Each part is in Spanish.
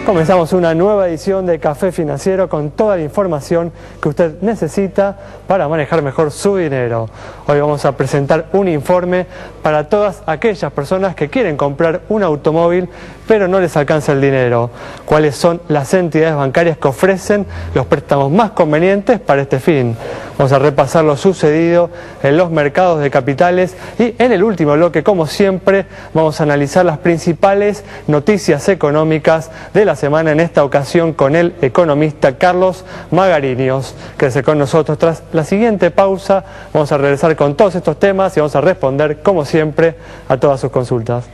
Comenzamos una nueva edición de Café Financiero con toda la información que usted necesita para manejar mejor su dinero. Hoy vamos a presentar un informe para todas aquellas personas que quieren comprar un automóvil pero no les alcanza el dinero. ¿Cuáles son las entidades bancarias que ofrecen los préstamos más convenientes para este fin? Vamos a repasar lo sucedido en los mercados de capitales y en el último bloque, como siempre, vamos a analizar las principales noticias económicas de la semana, en esta ocasión con el economista Carlos Magariños, que se con nosotros. Tras la siguiente pausa vamos a regresar con todos estos temas y vamos a responder, como siempre, a todas sus consultas.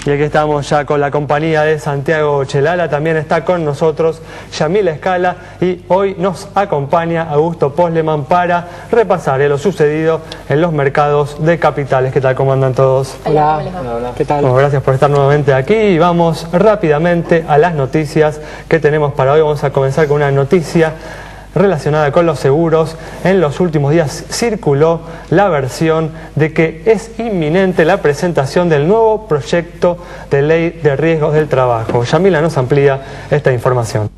Y aquí estamos ya con la compañía de Santiago Chelala, también está con nosotros Yamila Escala y hoy nos acompaña Augusto Posleman para repasar lo sucedido en los mercados de capitales. ¿Qué tal? ¿Cómo andan todos? Hola. ¿Qué tal? Bueno, gracias por estar nuevamente aquí y vamos rápidamente a las noticias que tenemos para hoy. Vamos a comenzar con una noticia relacionada con los seguros. En los últimos días circuló la versión de que es inminente la presentación del nuevo proyecto de ley de riesgos del trabajo. Yamila nos amplía esta información.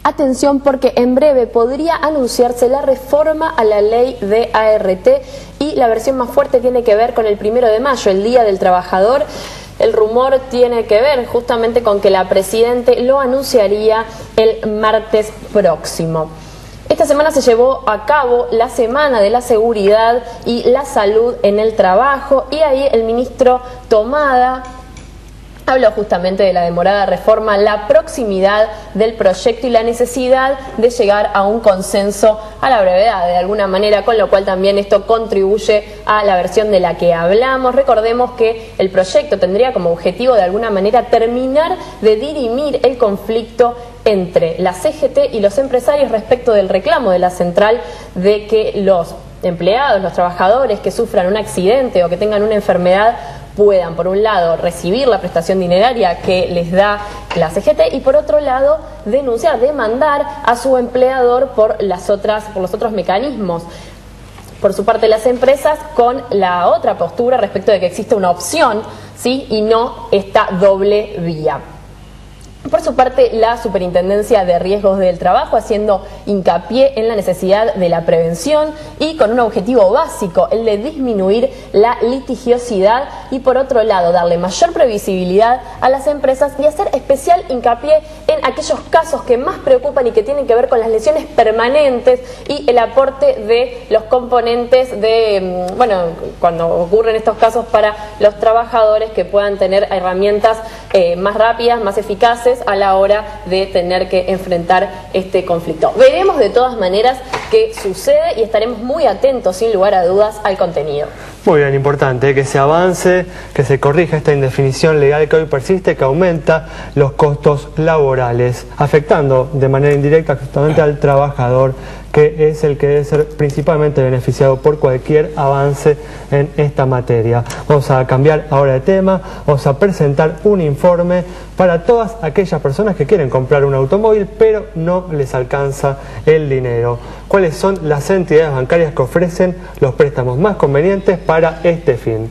Atención, porque en breve podría anunciarse la reforma a la ley de ART y la versión más fuerte tiene que ver con el 1 de mayo, el Día del Trabajador. El rumor tiene que ver justamente con que la Presidenta lo anunciaría el martes próximo. Esta semana se llevó a cabo la Semana de la Seguridad y la Salud en el Trabajo y ahí el ministro Tomada habló justamente de la demorada reforma, la proximidad del proyecto y la necesidad de llegar a un consenso a la brevedad, de alguna manera, con lo cual también esto contribuye a la versión de la que hablamos. Recordemos que el proyecto tendría como objetivo de alguna manera terminar de dirimir el conflicto entre la CGT y los empresarios respecto del reclamo de la central de que los empleados, los trabajadores que sufran un accidente o que tengan una enfermedad puedan, por un lado, recibir la prestación dineraria que les da la CGT y, por otro lado, denunciar, demandar a su empleador por los otros mecanismos. Por su parte, las empresas con la otra postura respecto de que existe una opción, ¿sí?, y no esta doble vía. Por su parte, la Superintendencia de Riesgos del Trabajo haciendo hincapié en la necesidad de la prevención y con un objetivo básico, el de disminuir la litigiosidad y, por otro lado, darle mayor previsibilidad a las empresas y hacer especial hincapié en aquellos casos que más preocupan y que tienen que ver con las lesiones permanentes y el aporte de los componentes de, cuando ocurren estos casos, para los trabajadores que puedan tener herramientas más rápidas, más eficaces a la hora de tener que enfrentar este conflicto. Veremos de todas maneras qué sucede y estaremos muy atentos, sin lugar a dudas, al contenido. Muy bien, importante que se avance, que se corrija esta indefinición legal que hoy persiste, que aumenta los costos laborales, afectando de manera indirecta justamente al trabajador, que es el que debe ser principalmente beneficiado por cualquier avance en esta materia. Vamos a cambiar ahora de tema, vamos a presentar un informe para todas aquellas personas que quieren comprar un automóvil pero no les alcanza el dinero. ¿Cuáles son las entidades bancarias que ofrecen los préstamos más convenientes para este fin?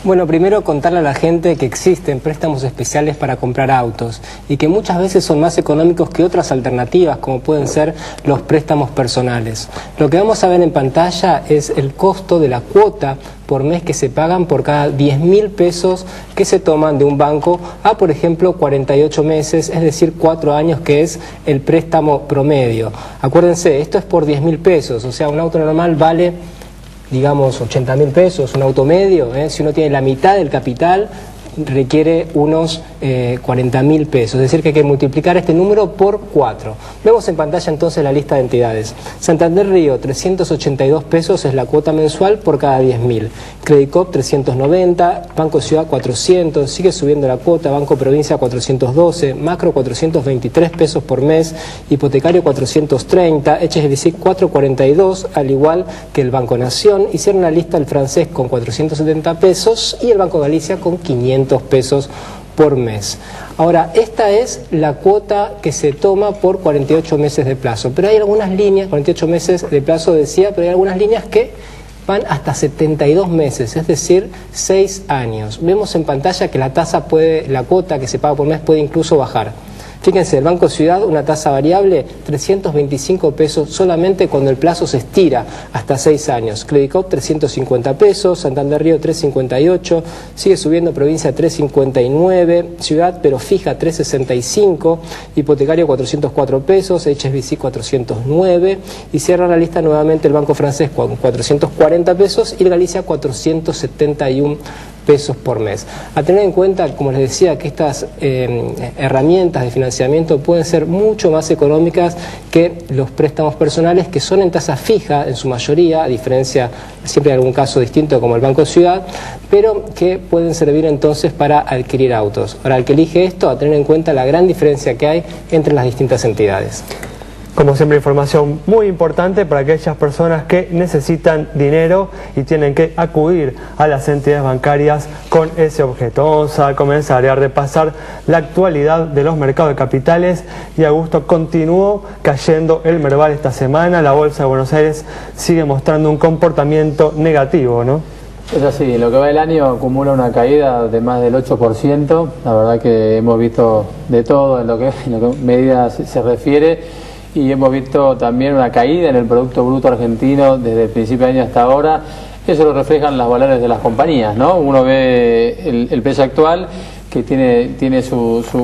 Bueno, primero contarle a la gente que existen préstamos especiales para comprar autos y que muchas veces son más económicos que otras alternativas, como pueden ser los préstamos personales. Lo que vamos a ver en pantalla es el costo de la cuota por mes que se pagan por cada 10.000 pesos que se toman de un banco a, por ejemplo, 48 meses, es decir, 4 años, que es el préstamo promedio. Acuérdense, esto es por 10.000 pesos, o sea, un auto normal vale, digamos, 80.000 pesos, un auto medio, si uno tiene la mitad del capital, requiere unos 40.000 pesos, es decir que hay que multiplicar este número por 4. Vemos en pantalla entonces la lista de entidades. Santander Río, 382 pesos es la cuota mensual por cada 10.000. Credicop, 390, Banco Ciudad, 400, sigue subiendo la cuota, Banco Provincia, 412, Macro, 423 pesos por mes, Hipotecario, 430, HSBC, 442, al igual que el Banco Nación. Hicieron una lista el Francés con 470 pesos y el Banco Galicia con 500 pesos por mes. Ahora, esta es la cuota que se toma por 48 meses de plazo, pero hay algunas líneas, 48 meses de plazo decía, pero hay algunas líneas que van hasta 72 meses, es decir, 6 años. Vemos en pantalla que la cuota que se paga por mes puede incluso bajar. Fíjense, el Banco Ciudad, una tasa variable, 325 pesos solamente cuando el plazo se estira hasta 6 años. Credicop, 350 pesos, Santander Río, 358, sigue subiendo Provincia, 359, Ciudad, pero fija, 365, Hipotecario, 404 pesos, HSBC, 409, y cierra la lista nuevamente el Banco Francés con 440 pesos y el Galicia, 471 pesos por mes. A tener en cuenta, como les decía, que estas herramientas de financiamiento pueden ser mucho más económicas que los préstamos personales, que son en tasa fija en su mayoría, a diferencia, siempre hay algún caso distinto como el Banco Ciudad, pero que pueden servir entonces para adquirir autos. Ahora, el que elige esto, a tener en cuenta la gran diferencia que hay entre las distintas entidades. Como siempre, información muy importante para aquellas personas que necesitan dinero y tienen que acudir a las entidades bancarias con ese objeto. Vamos a comenzar a repasar la actualidad de los mercados de capitales y Augusto, continuó cayendo el Merval esta semana. La Bolsa de Buenos Aires sigue mostrando un comportamiento negativo, ¿no? Es así, en lo que va del año acumula una caída de más del 8%. La verdad que hemos visto de todo en lo que medidas se refiere. Y hemos visto también una caída en el Producto Bruto Argentino desde el principio de año hasta ahora. Eso lo reflejan los valores de las compañías, ¿no? Uno ve el precio actual, que tiene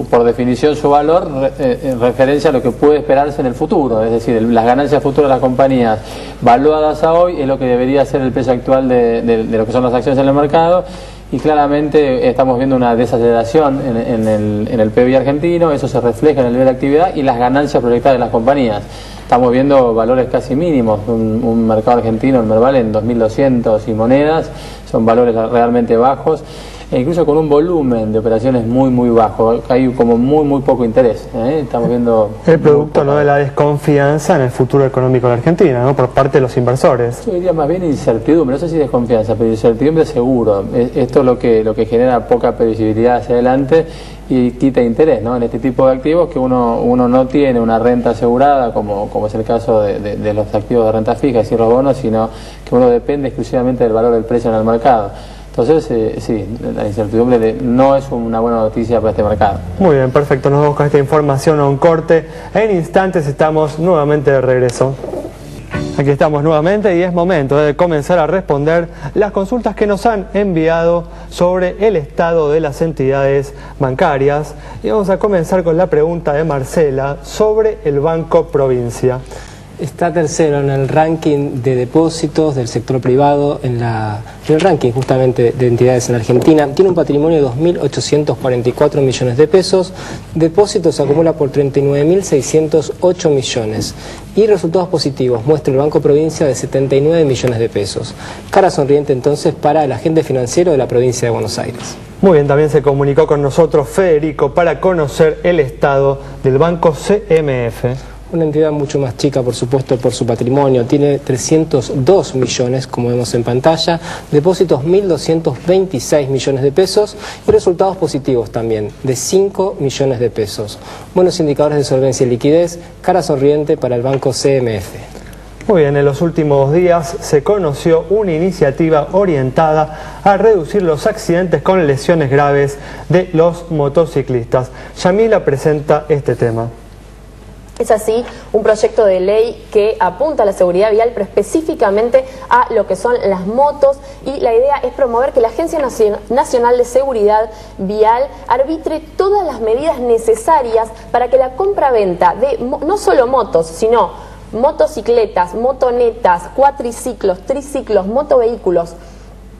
por definición su valor en referencia a lo que puede esperarse en el futuro. Es decir, las ganancias futuras de las compañías valuadas a hoy es lo que debería ser el precio actual de lo que son las acciones en el mercado. Y claramente estamos viendo una desaceleración en el PBI argentino. Eso se refleja en el nivel de actividad y las ganancias proyectadas de las compañías. Estamos viendo valores casi mínimos, un mercado argentino, el Merval, en 2.200 y monedas, son valores realmente bajos, e incluso con un volumen de operaciones muy bajo. Hay como muy poco interés, ¿eh? Estamos viendo el producto, ¿no?, de la desconfianza en el futuro económico de Argentina, ¿no?, por parte de los inversores. Yo diría más bien incertidumbre, no sé si desconfianza, pero incertidumbre seguro. Esto es lo que genera poca previsibilidad hacia adelante y quita interés, ¿no?, en este tipo de activos que uno no tiene una renta asegurada, como es el caso de los activos de renta fija y los bonos, sino que uno depende exclusivamente del valor del precio en el mercado. Entonces, sí, la incertidumbre no es una buena noticia para este mercado. Muy bien, perfecto. Nos vamos con esta información a un corte. En instantes estamos nuevamente de regreso. Aquí estamos nuevamente y es momento de comenzar a responder las consultas que nos han enviado sobre el estado de las entidades bancarias. Y vamos a comenzar con la pregunta de Marcela sobre el Banco Provincia. Está tercero en el ranking de depósitos del sector privado, en el ranking justamente de entidades en Argentina. Tiene un patrimonio de 2.844 millones de pesos. Depósitos se acumula por 39.608 millones. Y resultados positivos muestra el Banco Provincia de 79 millones de pesos. Cara sonriente entonces para el agente financiero de la provincia de Buenos Aires. Muy bien, también se comunicó con nosotros Federico para conocer el estado del Banco CMF. Una entidad mucho más chica, por supuesto, por su patrimonio. Tiene 302 millones, como vemos en pantalla, depósitos 1.226 millones de pesos y resultados positivos también, de 5 millones de pesos. Buenos indicadores de solvencia y liquidez, cara sonriente para el Banco CMF. Muy bien, en los últimos días se conoció una iniciativa orientada a reducir los accidentes con lesiones graves de los motociclistas. Yamila presenta este tema. Es así, un proyecto de ley que apunta a la seguridad vial, pero específicamente a lo que son las motos, y la idea es promover que la Agencia Nacional de Seguridad Vial arbitre todas las medidas necesarias para que la compra-venta de no solo motos, sino motocicletas, motonetas, cuatriciclos, triciclos, motovehículos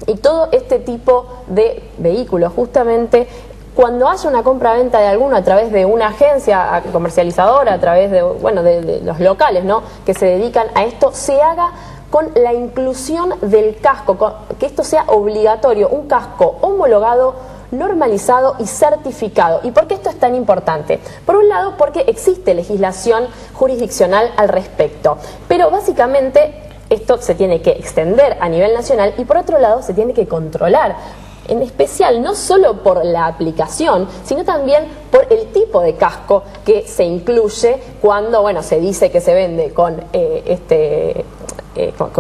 y todo este tipo de vehículos, justamente cuando haya una compra-venta de alguno a través de una agencia comercializadora, a través de los locales, ¿no?, que se dedican a esto, se haga con la inclusión del casco, que esto sea obligatorio, un casco homologado, normalizado y certificado. ¿Y por qué esto es tan importante? Por un lado, porque existe legislación jurisdiccional al respecto, pero básicamente esto se tiene que extender a nivel nacional y por otro lado se tiene que controlar. En especial, no solo por la aplicación, sino también por el tipo de casco que se incluye cuando, se dice que se vende con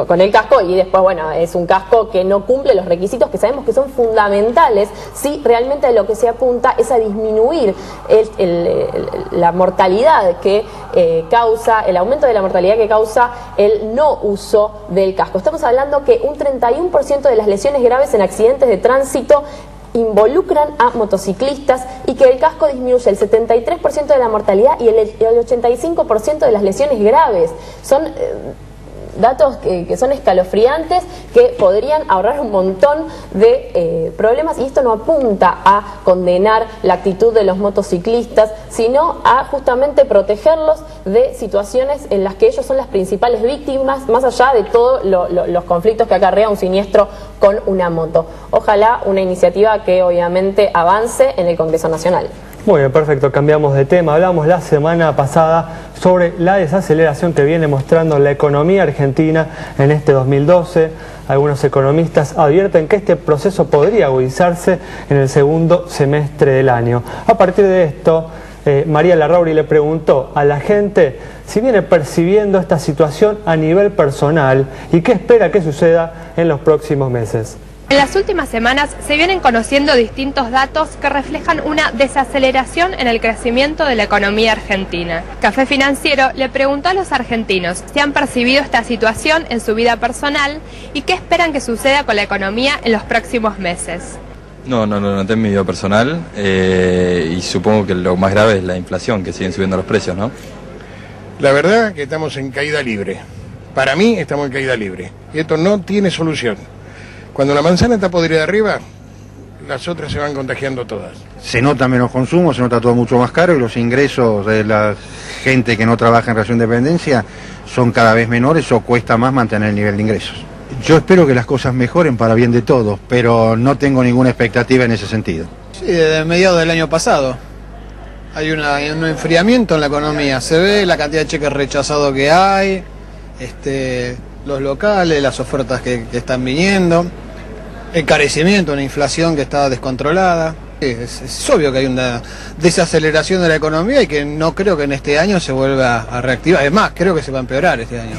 con el casco, y después, bueno, es un casco que no cumple los requisitos que sabemos que son fundamentales si realmente lo que se apunta es a disminuir la mortalidad que causa, el aumento de la mortalidad que causa el no uso del casco. Estamos hablando que un 31% de las lesiones graves en accidentes de tránsito involucran a motociclistas y que el casco disminuye el 73% de la mortalidad y el 85% de las lesiones graves. Son datos que son escalofriantes, que podrían ahorrar un montón de problemas, y esto no apunta a condenar la actitud de los motociclistas, sino a justamente protegerlos de situaciones en las que ellos son las principales víctimas, más allá de todos los conflictos que acarrea un siniestro con una moto. Ojalá una iniciativa que obviamente avance en el Congreso Nacional. Muy bien, perfecto, cambiamos de tema. Hablamos la semana pasada sobre la desaceleración que viene mostrando la economía argentina en este 2012. Algunos economistas advierten que este proceso podría agudizarse en el segundo semestre del año. A partir de esto, María Larrauri le preguntó a la gente si viene percibiendo esta situación a nivel personal y qué espera que suceda en los próximos meses. En las últimas semanas se vienen conociendo distintos datos que reflejan una desaceleración en el crecimiento de la economía argentina. Café Financiero le preguntó a los argentinos si han percibido esta situación en su vida personal y qué esperan que suceda con la economía en los próximos meses. No noté en mi vida personal y supongo que lo más grave es la inflación, que siguen subiendo los precios, ¿no? La verdad que estamos en caída libre. Para mí estamos en caída libre y esto no tiene solución. Cuando la manzana está podrida arriba, las otras se van contagiando todas. Se nota menos consumo, se nota todo mucho más caro y los ingresos de la gente que no trabaja en relación de dependencia son cada vez menores o cuesta más mantener el nivel de ingresos. Yo espero que las cosas mejoren para bien de todos, pero no tengo ninguna expectativa en ese sentido. Sí, desde mediados del año pasado hay un enfriamiento en la economía. Se ve la cantidad de cheques rechazados que hay, los locales, las ofertas que están viniendo, encarecimiento, una inflación que está descontrolada. Es obvio que hay una desaceleración de la economía y que no creo que en este año se vuelva a reactivar. Es más, creo que se va a empeorar este año.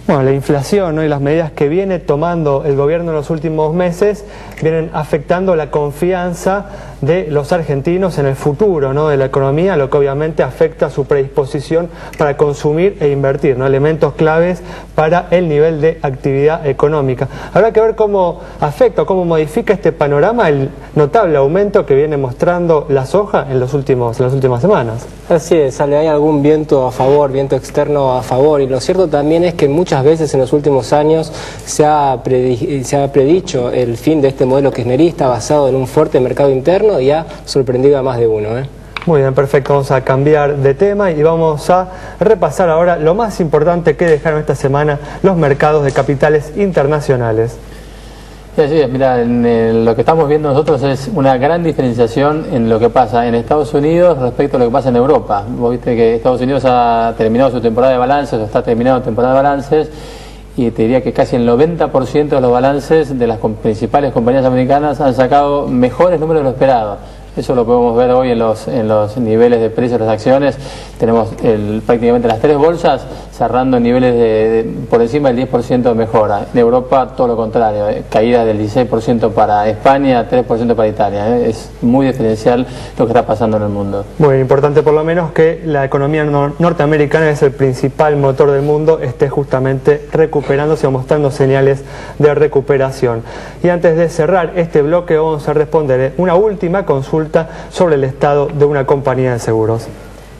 Bueno, la inflación, ¿no?, y las medidas que viene tomando el gobierno en los últimos meses vienen afectando la confianza de los argentinos en el futuro, ¿no?, de la economía, lo que obviamente afecta su predisposición para consumir e invertir, ¿no?, elementos claves para el nivel de actividad económica. Habrá que ver cómo afecta, cómo modifica este panorama el notable aumento que viene mostrando la soja en las últimas semanas. Así es, hay algún viento a favor, viento externo a favor, y lo cierto también es que muchas veces en los últimos años se ha predicho el fin de este modelo kirchnerista basado en un fuerte mercado interno y ha sorprendido a más de uno. Muy bien, perfecto, vamos a cambiar de tema y vamos a repasar ahora lo más importante que dejaron esta semana los mercados de capitales internacionales. Sí, así es, mira, lo que estamos viendo nosotros es una gran diferenciación en lo que pasa en Estados Unidos respecto a lo que pasa en Europa. Vos viste que Estados Unidos ha terminado su temporada de balances, o está terminando temporada de balances, y te diría que casi el 90% de los balances de las principales compañías americanas han sacado mejores números de lo esperado. Eso lo podemos ver hoy en los niveles de precios de las acciones. Tenemos prácticamente las tres bolsas cerrando en niveles por encima del 10% de mejora. En Europa todo lo contrario, caída del 16% para España, 3% para Italia. Es muy diferencial lo que está pasando en el mundo. Muy importante por lo menos que la economía norteamericana, es el principal motor del mundo, esté justamente recuperándose o mostrando señales de recuperación. Y antes de cerrar este bloque vamos a responder una última consulta sobre el estado de una compañía de seguros.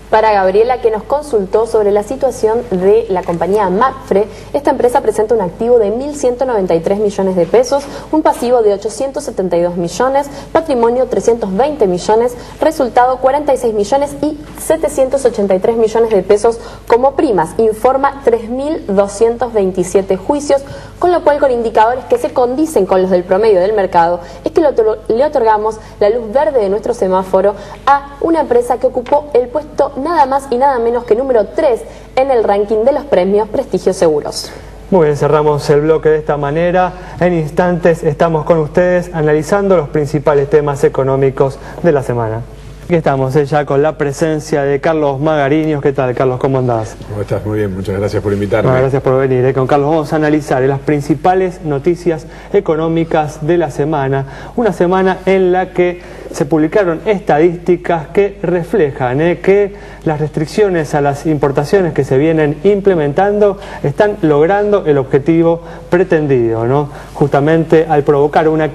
Para Gabriela, que nos consultó sobre la situación de la compañía Mapfre, esta empresa presenta un activo de 1.193 millones de pesos, un pasivo de 872 millones, patrimonio 320 millones, resultado 46 millones y 783 millones de pesos como primas. Informa 3.227 juicios, con lo cual, con indicadores que se condicen con los del promedio del mercado, es que le otorgamos la luz verde de nuestro semáforo a una empresa que ocupó el puesto nada más y nada menos que número 3 en el ranking de los premios Prestigio Seguros. Muy bien, cerramos el bloque de esta manera. En instantes estamos con ustedes analizando los principales temas económicos de la semana. Aquí estamos ya con la presencia de Carlos Magariños. ¿Qué tal, Carlos? ¿Cómo andás? ¿Cómo estás? Muy bien, muchas gracias por invitarme. Bueno, gracias por venir. Con Carlos vamos a analizar las principales noticias económicas de la semana. Una semana en la que se publicaron estadísticas que reflejan que las restricciones a las importaciones que se vienen implementando están logrando el objetivo pretendido, ¿no? Justamente al provocar una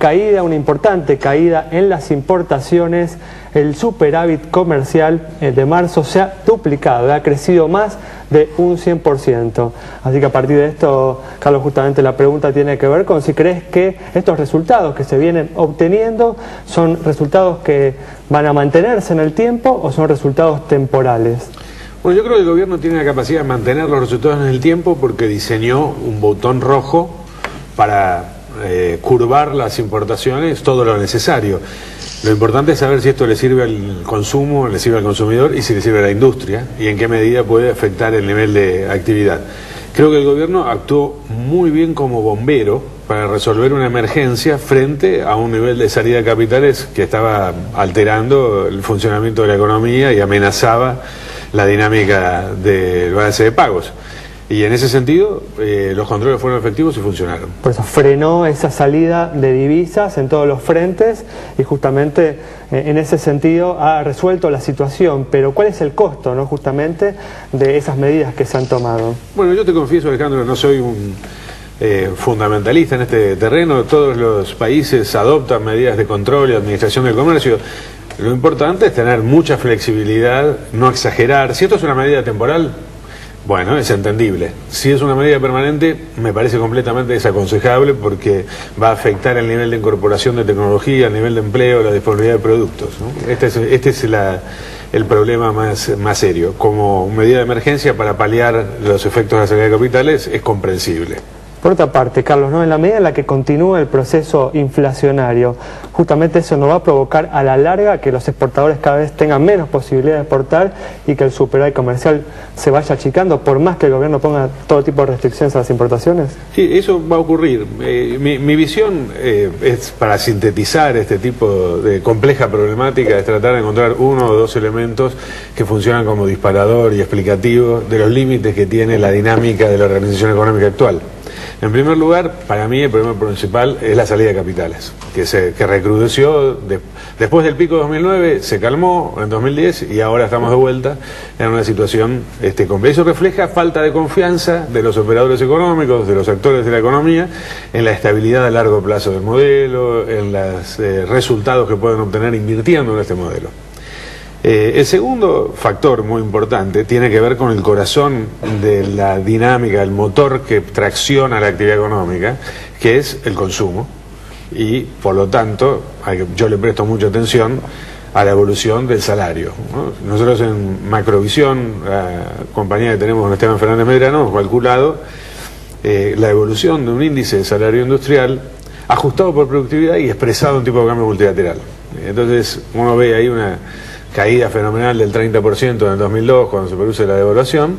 importante caída en las importaciones, el superávit comercial de marzo se ha duplicado, ha crecido más de un 100%. Así que a partir de esto, Carlos, justamente la pregunta tiene que ver con si crees que estos resultados que se vienen obteniendo son resultados que van a mantenerse en el tiempo o son resultados temporales. Bueno, yo creo que el gobierno tiene la capacidad de mantener los resultados en el tiempo porque diseñó un botón rojo para curvar las importaciones todo lo necesario. Lo importante es saber si esto le sirve al consumo, le sirve al consumidor y si le sirve a la industria y en qué medida puede afectar el nivel de actividad. Creo que el gobierno actuó muy bien como bombero para resolver una emergencia frente a un nivel de salida de capitales que estaba alterando el funcionamiento de la economía y amenazaba la dinámica del balance de pagos. Y en ese sentido, los controles fueron efectivos y funcionaron. Por eso frenó esa salida de divisas en todos los frentes y justamente en ese sentido ha resuelto la situación. Pero ¿cuál es el costo, ¿no? justamente de esas medidas que se han tomado? Bueno, yo te confieso, Alejandro, no soy un fundamentalista en este terreno. Todos los países adoptan medidas de control y administración del comercio. Lo importante es tener mucha flexibilidad, no exagerar. Si esto es una medida temporal, bueno, es entendible. Si es una medida permanente, me parece completamente desaconsejable porque va a afectar el nivel de incorporación de tecnología, el nivel de empleo, la disponibilidad de productos, ¿no? Este es el problema más serio. Como medida de emergencia para paliar los efectos de la salida de capitales es comprensible. Por otra parte, Carlos, ¿no? En la medida en la que continúa el proceso inflacionario, justamente eso no va a provocar a la larga que los exportadores cada vez tengan menos posibilidad de exportar y que el superávit comercial se vaya achicando, por más que el gobierno ponga todo tipo de restricciones a las importaciones? Sí, eso va a ocurrir. Mi visión es, para sintetizar este tipo de compleja problemática, es tratar de encontrar uno o dos elementos que funcionan como disparador y explicativo de los límites que tiene la dinámica de la organización económica actual. En primer lugar, para mí el problema principal es la salida de capitales, que recrudeció después del pico de 2009, se calmó en 2010 y ahora estamos de vuelta en una situación compleja. Eso refleja falta de confianza de los operadores económicos, de los actores de la economía, en la estabilidad a largo plazo del modelo, en los resultados que pueden obtener invirtiendo en este modelo. El segundo factor muy importante tiene que ver con el corazón de la dinámica, el motor que tracciona la actividad económica, que es el consumo. Y por lo tanto, yo le presto mucha atención a la evolución del salario, ¿no? Nosotros en Macrovisión, la compañía que tenemos con Esteban Fernández Medrano, hemos calculado la evolución de un índice de salario industrial ajustado por productividad y expresado en tipo de cambio multilateral. Entonces uno ve ahí una caída fenomenal del 30% en el 2002 cuando se produce la devaluación,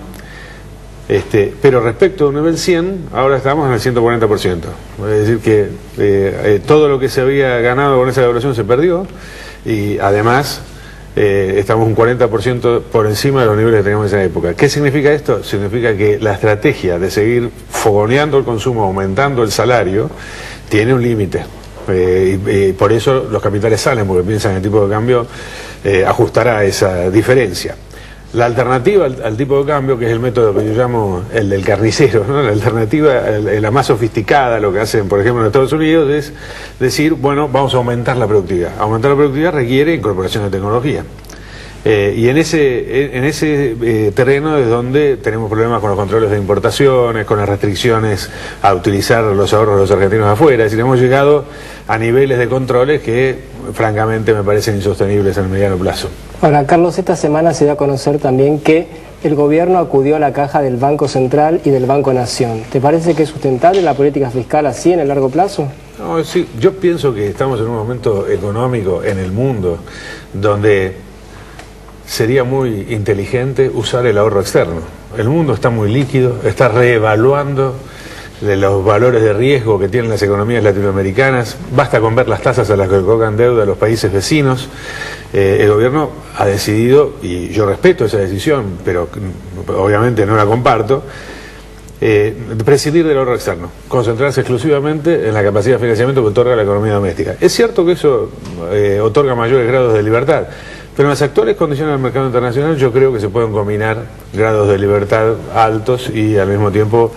pero respecto a un nivel 100 ahora estamos en el 140%, es decir que todo lo que se había ganado con esa devaluación se perdió y además estamos un 40% por encima de los niveles que teníamos en esa época. ¿Qué significa esto? Significa que la estrategia de seguir fogoneando el consumo, aumentando el salario, tiene un límite. Y por eso los capitales salen, porque piensan que el tipo de cambio ajustará esa diferencia. La alternativa al tipo de cambio, que es el método que yo llamo el del carnicero, ¿no? La alternativa, la más sofisticada, lo que hacen por ejemplo en Estados Unidos, es decir, bueno, vamos a aumentar la productividad. Aumentar la productividad requiere incorporación de tecnología. Y en ese terreno es donde tenemos problemas con los controles de importaciones, con las restricciones a utilizar los ahorros de los argentinos afuera. Es decir, hemos llegado a niveles de controles que francamente me parecen insostenibles en el mediano plazo. Ahora, Carlos, esta semana se dio a conocer también que el gobierno acudió a la caja del Banco Central y del Banco Nación. ¿Te parece que es sustentable la política fiscal así en el largo plazo? No, sí, yo pienso que estamos en un momento económico en el mundo donde sería muy inteligente usar el ahorro externo. El mundo está muy líquido, está reevaluando de los valores de riesgo que tienen las economías latinoamericanas. Basta con ver las tasas a las que colocan deuda los países vecinos. El gobierno ha decidido, y yo respeto esa decisión, pero obviamente no la comparto, prescindir del ahorro externo, concentrarse exclusivamente en la capacidad de financiamiento que otorga la economía doméstica. Es cierto que eso otorga mayores grados de libertad, pero en las actuales condiciones del mercado internacional yo creo que se pueden combinar grados de libertad altos y al mismo tiempo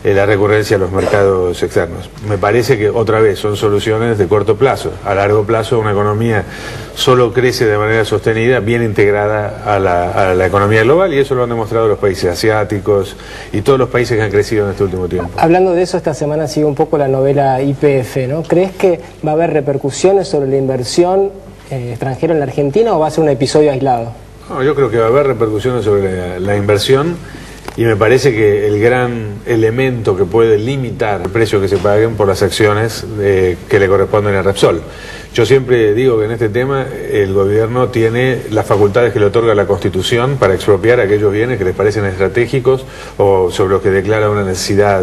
la recurrencia a los mercados externos. Me parece que otra vez son soluciones de corto plazo. A largo plazo una economía solo crece de manera sostenida, bien integrada a la economía global, y eso lo han demostrado los países asiáticos y todos los países que han crecido en este último tiempo. Hablando de eso, esta semana sigue un poco la novela YPF, ¿no? ¿Crees que va a haber repercusiones sobre la inversión extranjera en la Argentina o va a ser un episodio aislado? No, yo creo que va a haber repercusiones sobre la inversión. Y me parece que el gran elemento que puede limitar el precio que se paguen por las acciones que le corresponden a Repsol. Yo siempre digo que en este tema el gobierno tiene las facultades que le otorga la Constitución para expropiar aquellos bienes que les parecen estratégicos o sobre los que declara una necesidad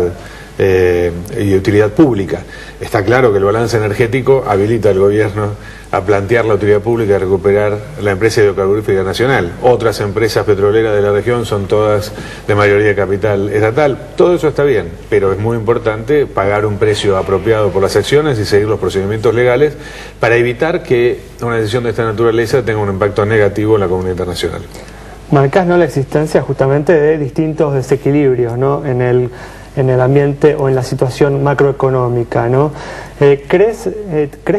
y utilidad pública. Está claro que el balance energético habilita al gobierno a plantear la utilidad pública de recuperar la empresa hidrocarburífera nacional. Otras empresas petroleras de la región son todas de mayoría de capital estatal. Todo eso está bien, pero es muy importante pagar un precio apropiado por las acciones y seguir los procedimientos legales para evitar que una decisión de esta naturaleza tenga un impacto negativo en la comunidad internacional. Marcás, ¿no?, la existencia justamente de distintos desequilibrios, ¿no?, en el ambiente o en la situación macroeconómica, ¿no? ¿Crees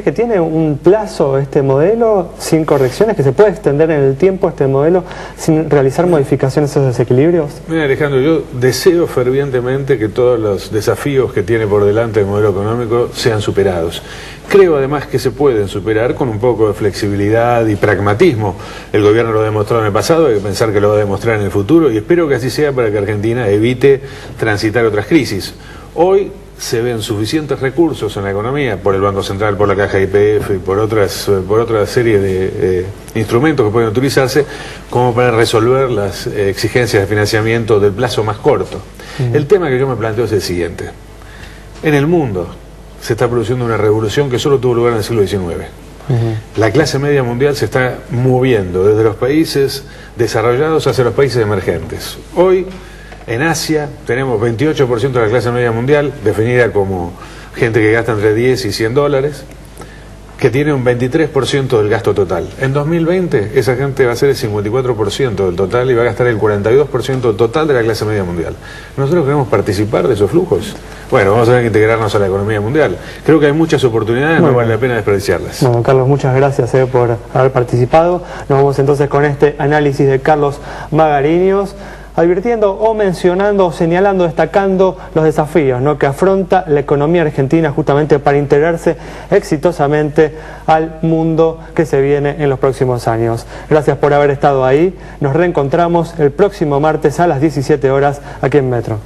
que tiene un plazo este modelo sin correcciones, que se puede extender en el tiempo este modelo sin realizar modificaciones a esos desequilibrios? Mira, Alejandro, yo deseo fervientemente que todos los desafíos que tiene por delante el modelo económico sean superados. Creo además que se pueden superar con un poco de flexibilidad y pragmatismo. El gobierno lo ha demostrado en el pasado, hay que pensar que lo va a demostrar en el futuro y espero que así sea para que Argentina evite transitar otras crisis. Hoy se ven suficientes recursos en la economía por el Banco Central, por la caja YPF y por otra serie de instrumentos que pueden utilizarse como para resolver las exigencias de financiamiento del plazo más corto. El tema que yo me planteo es el siguiente. En el mundo se está produciendo una revolución que solo tuvo lugar en el siglo XIX. La clase media mundial se está moviendo desde los países desarrollados hacia los países emergentes. Hoy, en Asia, tenemos 28% de la clase media mundial, definida como gente que gasta entre 10 y 100 dólares, que tiene un 23% del gasto total. En 2020, esa gente va a ser el 54% del total y va a gastar el 42% total de la clase media mundial. ¿Nosotros queremos participar de esos flujos? Bueno, vamos a tener que integrarnos a la economía mundial. Creo que hay muchas oportunidades, no vale la pena desperdiciarlas. Bueno, Carlos, muchas gracias por haber participado. Nos vamos entonces con este análisis de Carlos Magariños, advirtiendo o mencionando o señalando, destacando los desafíos, ¿no?, que afronta la economía argentina justamente para integrarse exitosamente al mundo que se viene en los próximos años. Gracias por haber estado ahí. Nos reencontramos el próximo martes a las 17 horas aquí en Metro.